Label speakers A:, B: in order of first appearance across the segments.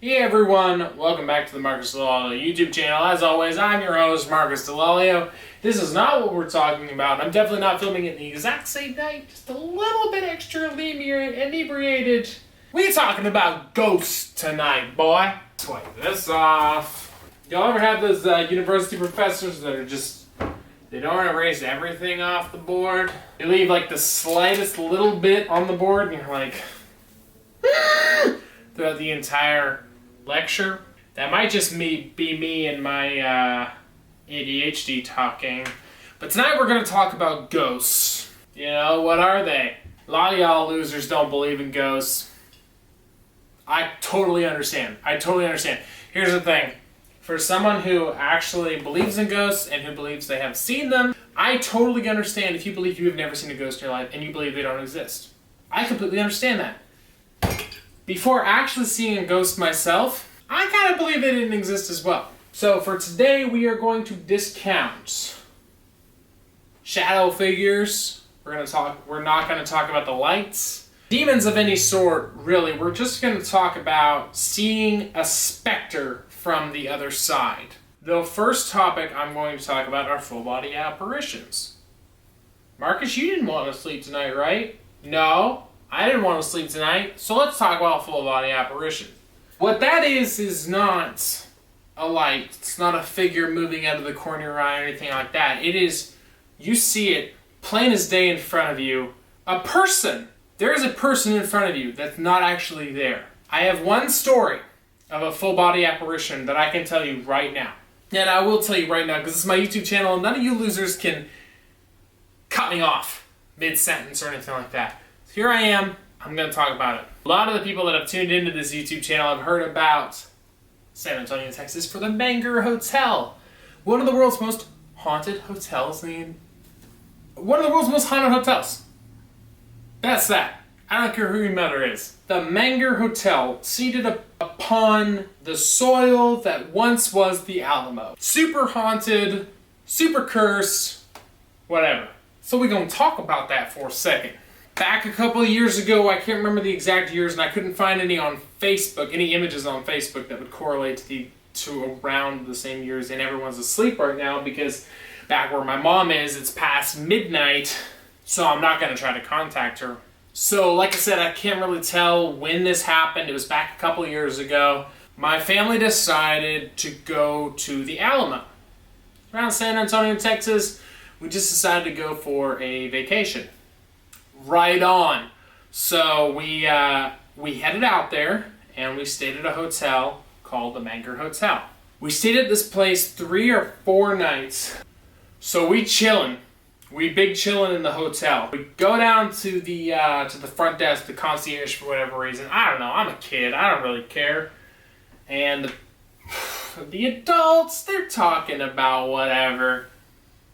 A: Hey everyone, welcome back to the Marcus Dell'Olio YouTube channel. As always, I'm your host, Marcus Dell'Olio. This is not what we're talking about. I'm definitely not filming it the exact same night, just a little bit extra inebriated. We're talking about ghosts tonight, boy. Let's wipe this off. Y'all ever have those university professors that are just, they don't erase everything off the board? They leave like the slightest little bit on the board and you're like, throughout the entire lecture. That might just be me and my ADHD talking. But tonight we're going to talk about ghosts. You know, what are they? A lot of y'all losers don't believe in ghosts. I totally understand. Here's the thing. For someone who actually believes in ghosts and who believes they have seen them, I totally understand if you believe you have never seen a ghost in your life and you believe they don't exist. I completely understand that. Before actually seeing a ghost myself, I kind of believe they didn't exist as well. So for today, we are going to discount shadow figures. We're not going to talk about the lights. Demons of any sort, really. We're just going to talk about seeing a specter from the other side. The first topic I'm going to talk about are full body apparitions. Marcus, you didn't want to sleep tonight, right? No. I didn't want to sleep tonight, so let's talk about full body apparition. What that is not a light. It's not a figure moving out of the corner of your eye or anything like that. It is, you see it plain as day in front of you. A person. There is a person in front of you that's not actually there. I have one story of a full body apparition that I can tell you right now. And I will tell you right now, because this is my YouTube channel, and none of you losers can cut me off mid-sentence or anything like that. Here I am, I'm going to talk about it. A lot of the people that have tuned into this YouTube channel have heard about San Antonio, Texas for the Menger Hotel. One of the world's most haunted hotels. One of the world's most haunted hotels. That's that. I don't care who your mother is. The Menger Hotel, seated upon the soil that once was the Alamo. Super haunted, super cursed, whatever. So we're going to talk about that for a second. Back a couple of years ago, I can't remember the exact years, and I couldn't find any on Facebook, any images on Facebook that would correlate to around the same years, and everyone's asleep right now because back where my mom is, it's past midnight, so I'm not going to try to contact her. So, like I said, I can't really tell when this happened. It was back a couple of years ago. My family decided to go to the Alamo. Around San Antonio, Texas, we just decided to go for a vacation. Right on. So we headed out there and we stayed at a hotel called the Menger Hotel. We stayed at this place 3 or 4 nights. So we big chilling in the hotel. We go down to the front desk, the concierge for whatever reason. I don't know. I'm a kid. I don't really care. And the adults, they're talking about whatever.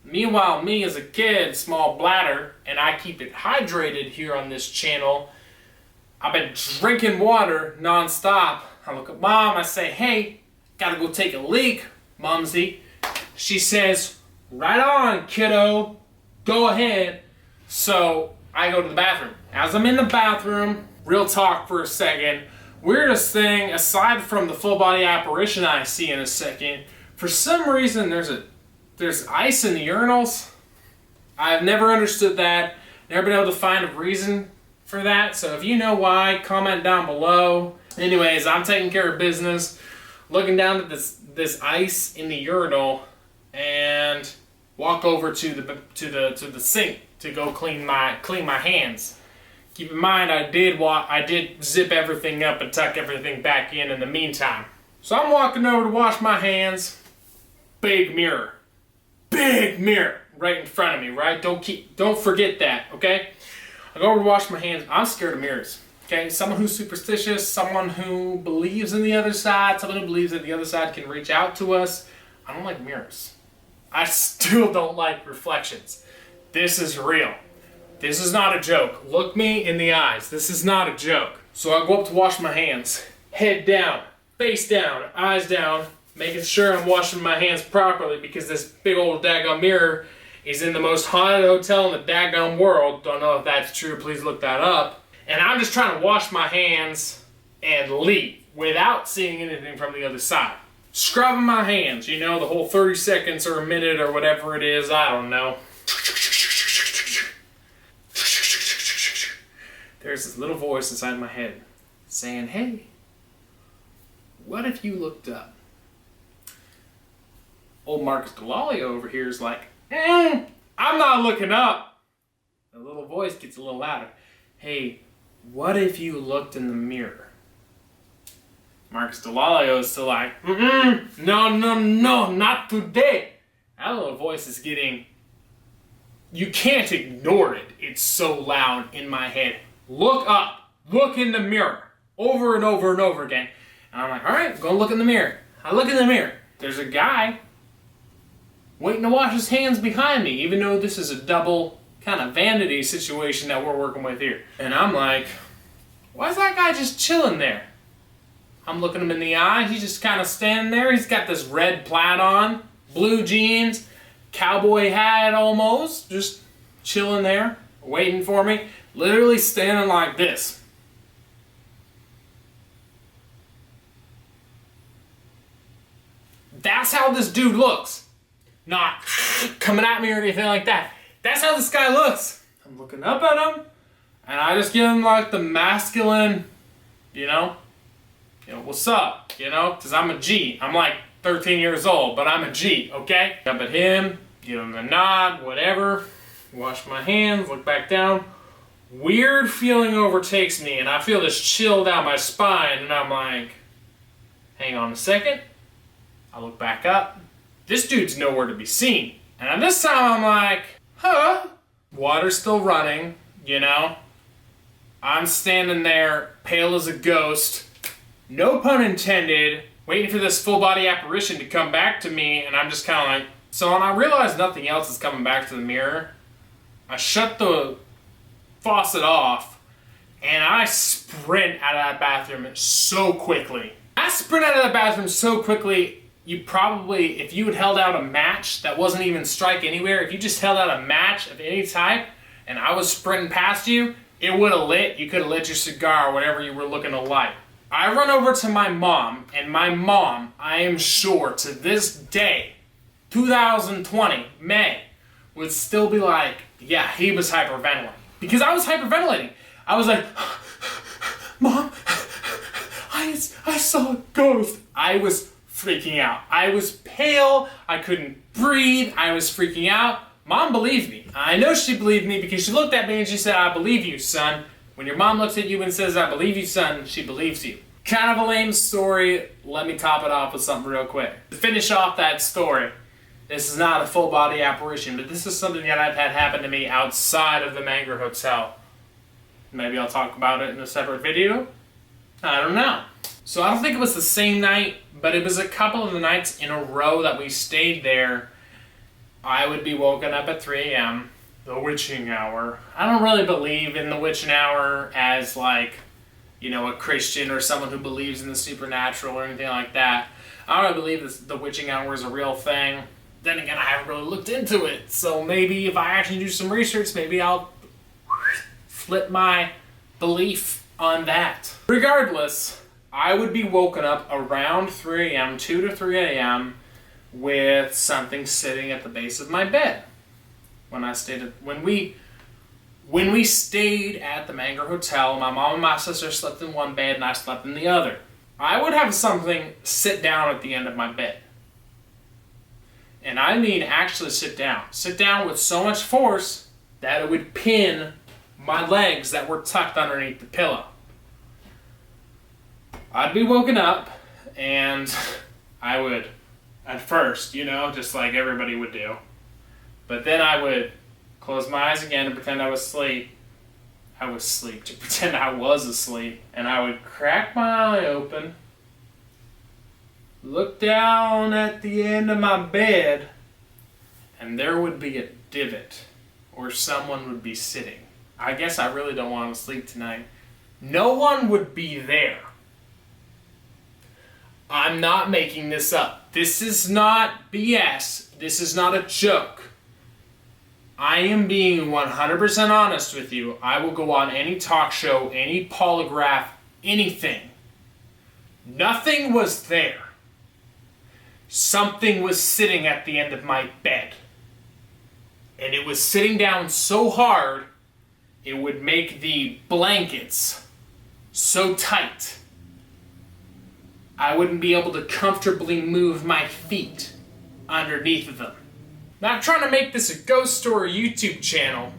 A: Meanwhile, me as a kid, small bladder, and I keep it hydrated here on this channel. I've been drinking water nonstop. I look at Mom, I say, hey, gotta go take a leak, Mumsy. She says, right on, kiddo, go ahead. So I go to the bathroom. As I'm in the bathroom, real talk for a second, weirdest thing, aside from the full body apparition I see in a second, for some reason there's ice in the urinals. I've never understood that. Never been able to find a reason for that. So if you know why, comment down below. Anyways, I'm taking care of business, looking down at this ice in the urinal, and walk over to the sink to go clean my hands. Keep in mind, I did zip everything up and tuck everything back in the meantime. So I'm walking over to wash my hands. Big mirror right in front of me, right? Don't forget that, okay? I go over to wash my hands. I'm scared of mirrors, okay? Someone who's superstitious, someone who believes in the other side, someone who believes that the other side can reach out to us. I don't like mirrors. I still don't like reflections. This is real. This is not a joke. Look me in the eyes. This is not a joke. So I go up to wash my hands. Head down, face down, eyes down, making sure I'm washing my hands properly because this big old daggone mirror is in the most haunted hotel in the daggone world. Don't know if that's true, please look that up. And I'm just trying to wash my hands and leave. without seeing anything from the other side. Scrubbing my hands, you know, the whole 30 seconds or a minute or whatever it is, I don't know. There's this little voice inside my head saying, hey, what if you looked up? Old Marcus Dell'Olio over here is like, I'm not looking up. The little voice gets a little louder. Hey, what if you looked in the mirror? Marcus Dell'Olio is still like, no, not today. That little voice is getting, you can't ignore it. It's so loud in my head. Look up, look in the mirror, over and over and over again. And I'm like, all right, go look in the mirror. I look in the mirror. There's a guy waiting to wash his hands behind me, even though this is a double kind of vanity situation that we're working with here. And I'm like, why is that guy just chilling there? I'm looking him in the eye. He's just kind of standing there. He's got this red plaid on, blue jeans, cowboy hat almost, just chilling there, waiting for me, literally standing like this. That's how this dude looks. Not coming at me or anything like that. That's how this guy looks. I'm looking up at him, and I just give him like the masculine, you know, what's up, because I'm a G. I'm like 13 years old, but I'm a G, okay? Up at him, give him the nod, whatever. Wash my hands, look back down. Weird feeling overtakes me, and I feel this chill down my spine, and I'm like, hang on a second. I look back up. This dude's nowhere to be seen. And at this time, I'm like, huh? Water's still running, I'm standing there, pale as a ghost, no pun intended, waiting for this full body apparition to come back to me, and I'm just kind of like, so when I realize nothing else is coming back to the mirror, I shut the faucet off, and I sprint out of that bathroom so quickly. I sprint out of that bathroom so quickly, you probably, if you had held out a match that wasn't even strike anywhere, if you just held out a match of any type, and I was sprinting past you, it would have lit. You could have lit your cigar or whatever you were looking to light. I run over to my mom, and my mom, I am sure, to this day, 2020, May, would still be like, yeah, he was hyperventilating. Because I was hyperventilating. I was like, Mom, I saw a ghost. I was freaking out. I was pale. I couldn't breathe. I was freaking out. Mom believed me. I know she believed me because she looked at me and she said, I believe you, son. When your mom looks at you and says, I believe you, son, she believes you. Kind of a lame story. Let me top it off with something real quick. To finish off that story, this is not a full body apparition, but this is something that I've had happen to me outside of the Mangrove Hotel. Maybe I'll talk about it in a separate video. I don't know. So I don't think it was the same night, but it was a couple of the nights in a row that we stayed there. I would be woken up at 3 a.m., the witching hour. I don't really believe in the witching hour as like, a Christian or someone who believes in the supernatural or anything like that. I don't really believe the witching hour is a real thing. Then again, I haven't really looked into it. So maybe if I actually do some research, maybe I'll flip my belief on that. Regardless, I would be woken up around 3 a.m., 2 to 3 a.m., with something sitting at the base of my bed. When we stayed at the Mangrove Hotel, my mom and my sister slept in one bed and I slept in the other. I would have something sit down at the end of my bed. And I mean actually sit down. Sit down with so much force that it would pin my legs that were tucked underneath the pillow. I'd be woken up and I would, at first, just like everybody would do. But then I would close my eyes again and pretend I was asleep. To pretend I was asleep. And I would crack my eye open, look down at the end of my bed, and there would be a divot where someone would be sitting. I guess I really don't want to sleep tonight. No one would be there. I'm not making this up. This is not BS. This is not a joke. I am being 100% honest with you. I will go on any talk show, any polygraph, anything. Nothing was there. Something was sitting at the end of my bed. And it was sitting down so hard, it would make the blankets so tight, I wouldn't be able to comfortably move my feet underneath of them. Not trying to make this a ghost story YouTube channel.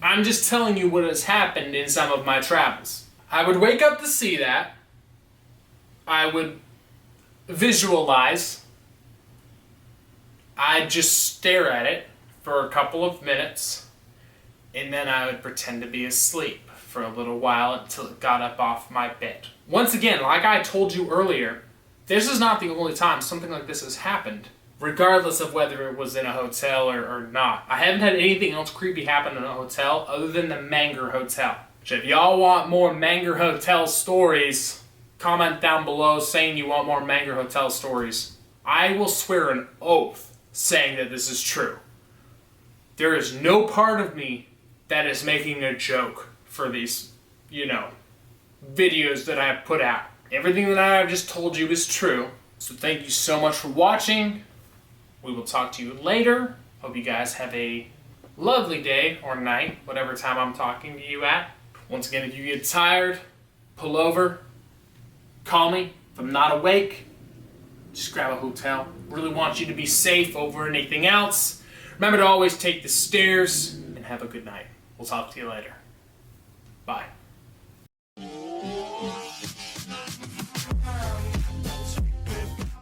A: I'm just telling you what has happened in some of my travels. I would wake up to see that. I would visualize. I'd just stare at it for a couple of minutes, and then I would pretend to be asleep for a little while until it got up off my bed. Once again, like I told you earlier, this is not the only time something like this has happened, regardless of whether it was in a hotel or not. I haven't had anything else creepy happen in a hotel other than the Manger Hotel. So if y'all want more Manger Hotel stories, comment down below saying you want more Manger Hotel stories. I will swear an oath saying that this is true. There is no part of me that is making a joke for these, videos that I have put out. Everything that I have just told you is true. So thank you so much for watching. We will talk to you later. Hope you guys have a lovely day or night, whatever time I'm talking to you at. Once again, if you get tired, pull over, call me. If I'm not awake, just grab a hotel. Really want you to be safe over anything else. Remember to always take the stairs, and have a good night. We'll talk to you later. Bye.